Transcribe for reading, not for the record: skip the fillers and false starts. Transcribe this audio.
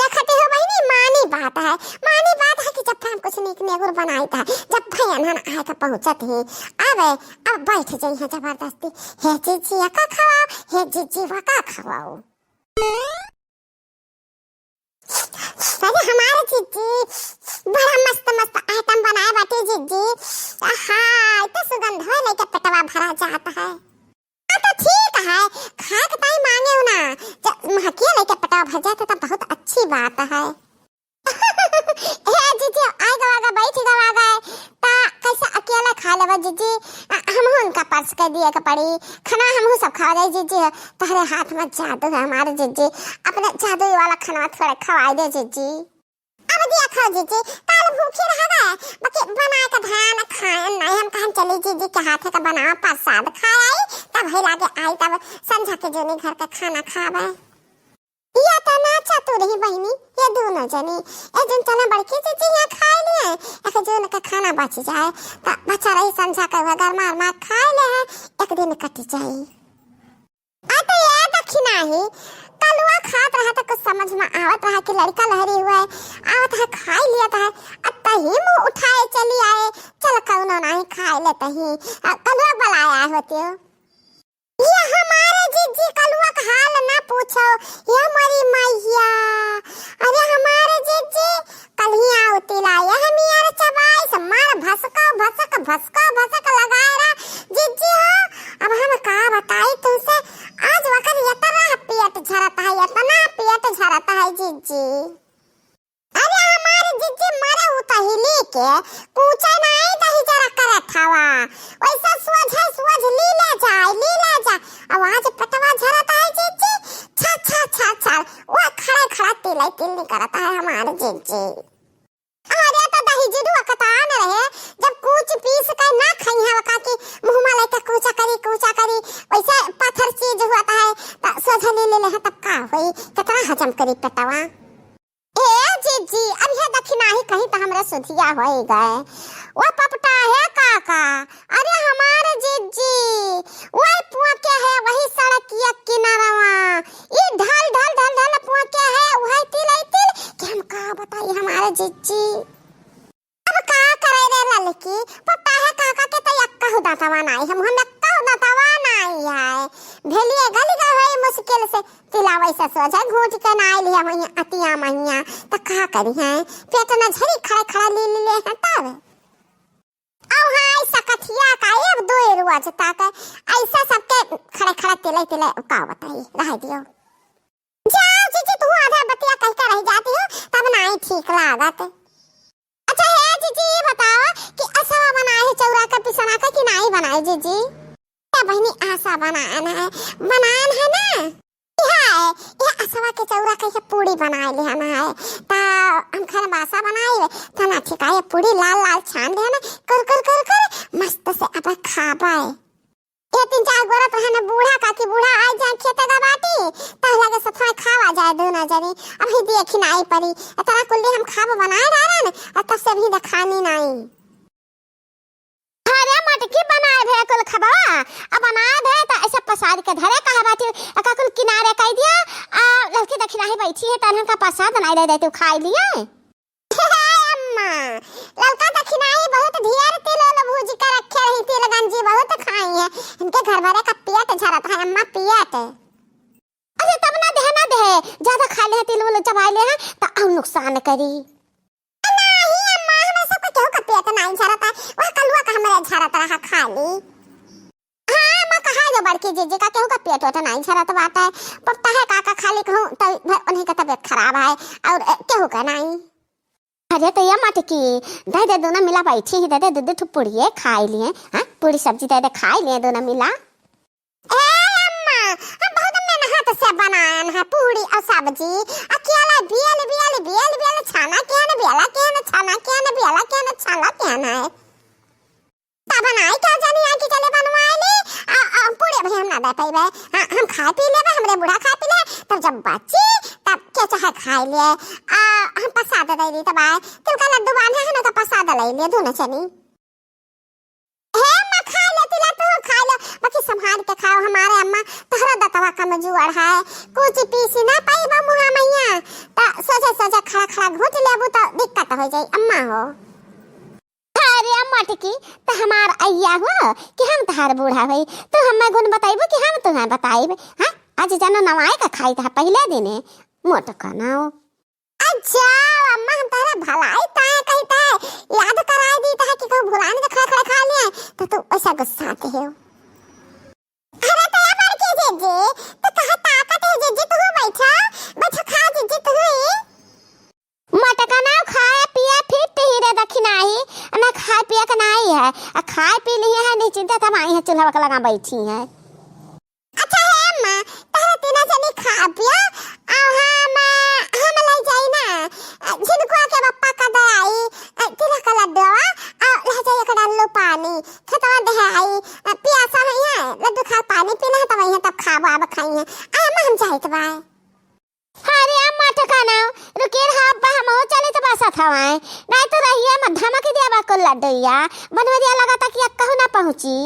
देखते हो बहनी, मानी बात है, मानी बात है कि जब हम कुछ नीक नेगुर बनाई था, जब भाई अनहन आए का पहुंचत ही अब बैठ जाई है जबरदस्ती, हे जीजी का खवाओ, हे जीजी का खवाओ। अरे हमारे जीजी बड़ा मस्त मस्त आइटम बनाए बाटे जीजी, हाँ इतना सुगंध है लेके पेटवा भरा जाता है। तो ठीक है, खा के ताई मांगे हो ना, जब महकिया लेके पेटवा भर जाता तो बहुत अच्छी बात है। हे जीजी आए गवागा बैठ गवागा ता कैसे अकेला खा लेवा जीजी, हम उनका पर्स कर दिया के पड़ी, खाना हम सब खा गए जीजी, तुम्हारे हाथ में जादू है हमारे जीजी, अपने जादू वाला खाना थोड़ा खवा दे जीजी। अब दिया खाओ जीजी, ताल भूखे रह गए, बाकी बना के ध्यान खाए नहीं, हम कहाँ चली जीजी के हाथ का बनावा प्रसाद खाए तब ही लागे आई, तब संझा के जोनी घर का खाना खावे। या तो ना चतुर ही बहनी, ये दोनों जनी एक दिन चला बड़की जीजी यहाँ खाए लिए, एक जोन का खाना बच जाए तो बचा रही संझा का वगर मार मार खाए ले है, एक दिन कट जाए। तो ये दक्षिणा ही कलुआ खात रहा था, कुछ समझ में आवत रहा कि लड़का लहरी हुआ है, आवत है खाई लिया था, अत्ता ही मुंह उठाए चली आए, चल कौनो नहीं खाए लेते ही, कलुआ बुलाया होते हो। ये हमारे जीजी कलुआ का हाल ना पूछो, ये हमारी मैया, अरे हमारे जीजी कल ही आउती लाया हम यार चबाई समार भसका लगाए रहा जीजी हो। अब हम का बताई तुमसे, आज वक्त यतना पेट झरता है जीजी। अरे हमारे जीजी मरे उता ही लेके पूछे नहीं दही जरा करे थावा, वैसा सुअज ली ले जा, आवाज पटवा झरता है जीजी, छा वो खड़ा तिल्ली करता है हमारे जीजी। अरे तो दही जुडू कता न रहे, जब कुछ पीस के ना खाई है वका की मुंह में लेके कूचा करी वैसे पत्थर चीज होता है तो सोझा ले तब का होई, कितना हजम करी पेटवा। ए जीजी अब ये दक्षिणा ही कहीं तो हमरा सुधिया होई गए, वो पपटा है काका, अरे हमारे जीजी वही पुआके है, वही सड़क के किनारवा, ये ढल पुआके है, वही तिल कि हम का बताई हमारे जीजी। अब का करे रे लड़की, पपटा है काका के तो यक्का हो दातावा नहीं, हम नक्का हो दातावा नहीं है, भेलिए गली का है मुश्किल से तिलावै से सोचा घूट के ना लिया वही अतिया मैया तो का करी है, पेट न झरी खड़ा ले है तब। अब हाय सकथिया का अब 2 रुआ जता के ऐसा सबके खड़ा तिले का बताइए रह दियो। जाओ जीजी तू आधा बतिया कह के रह जाती हो तब नहीं ठीक लागत। अच्छा है जीजी बताओ कि असवा बनाए है चौरा का पिसना का कि नहीं बनाए जीजी? क्या बहनी आसा बनाना है ना, ये असवा के चौरा के पूरी बनाए ले है ता हम खाना बासा बनाए तना ठीक है, पूरी लाल छान दे ना कर मस्त से अब खाबे। ये 3-4 गोरा तो है ना बूढ़ा आ जाए खेते का बाटी तो लगे सब थोड़ा खावा जाए दोनों जनी, अभी देखी नहीं पड़ी इतना कुल्ली हम खाब बनाए रहा ना और तब से भी खानी नहीं। अरे मटकी बनाए भे कुल खबा, अब बनाए भे तो ऐसा प्रसाद के धरे कहा बाटी का कुल किनारे कह दिया, लड़की दक्षिणा ही बैठी है तनन का प्रसाद नहीं दे तू खाई लिया। अम्मा लड़का दक्षिणा ही बहुत ढेर तिल भूजी का रखे रही तिल गंजी बहुत खाई है, इनके घर भरे का पेट झरता है अम्मा पेट। अरे तब ना दे ज्यादा खा ले तिल वो चबा ले तो और नुकसान करी। नहीं अम्मा हमें सब क्यों का पेट नहीं झरता, वह कलुआ का हमारे झरता रहा खाली। हां मैं कहा जो बड़की जीजी का क्यों का पेट तो नहीं झरता बात है, पता है काका खाली कहूं तो उन्हीं का तबीयत खराब है और क्यों का नहीं। अरे तो ये मटकी दे दोनों मिला बैठी ही दे दूध पुड़िए खाई लिए, हां पूरी सब्जी दे खाई लिए दोनों मिला। ए अम्मा हम बहुत मेहनत से बनाया है पूरी और सब्जी, अकेला बियल छाना क्या ना बेला क्या ना छाना क्या ना बेला क्या ना छाना क्या ना है तब बनाई क्या जानी आ कि चले बनवाए ले पूरे भाई हम ना दे पाइबे, हां हम खा पी लेबे, हमरे बूढ़ा खा पी ले तब जब बच्ची तब क्या चाहे खा लिए, हम प्रसाद दे दी तब आए तिलका लड्डू बांधे है ना तो प्रसाद ले लिए दोनों चनी। हे मैं खा लेती ला तो खा ले, बाकी संभाल के खाओ हमारे अम्मा तोहरा दतवा का मजुआर है, कुछ पीसी ना पाइबा मुहा मैया ता सोचे खड़ा खड़ा घोट लेबू तो दिक्कत हो जाई अम्मा हो। अरे अम्मा टिकी तो हमार अय्या हो कि हम तहार बूढ़ा भई तो हमें गुण बताइबो कि हम तुम्हें बताइब। हां आज जानो नवाए का खाई था पहले दिने मोट कनाओ। अच्छा अम्मा हम तारा भलाई ताए कहता है याद कराई दी ता कि को भुलाने तो खड़ा खड़ा खा लिया तो तू ऐसा गुस्सा आते हो। अरे तो या पर के जे तो कहा ताकत है जे तू बैठा बैठा खा जे तू मोट कनाओ खाए पिए फिट ही रे दखिनाई ना खाए पिए का नहीं है आ खाए पी लिए है नहीं चिंता तब आई है चूल्हा का लगा बैठी है। अच्छा है अम्मा तारा तीना जनी खा पिया आ हम ले जाई ना जिनको के पप्पा का दवाई तेरा का लड्डूवा आ ले जाई कड़ा लो पानी खतवा दे आई प्यासा नहीं है लड्डू खा पानी पीना है तब यहां तब खाबो अब खाई है अम्मा हम जाई तो बाय। अरे अम्मा ठकाना रुके रहा अब्बा हम हो चले तो बसा थवाए नहीं तो रहिए मत धमक दिया बा को लड्डूया बनवा दिया लगा था कि कहू ना पहुंची।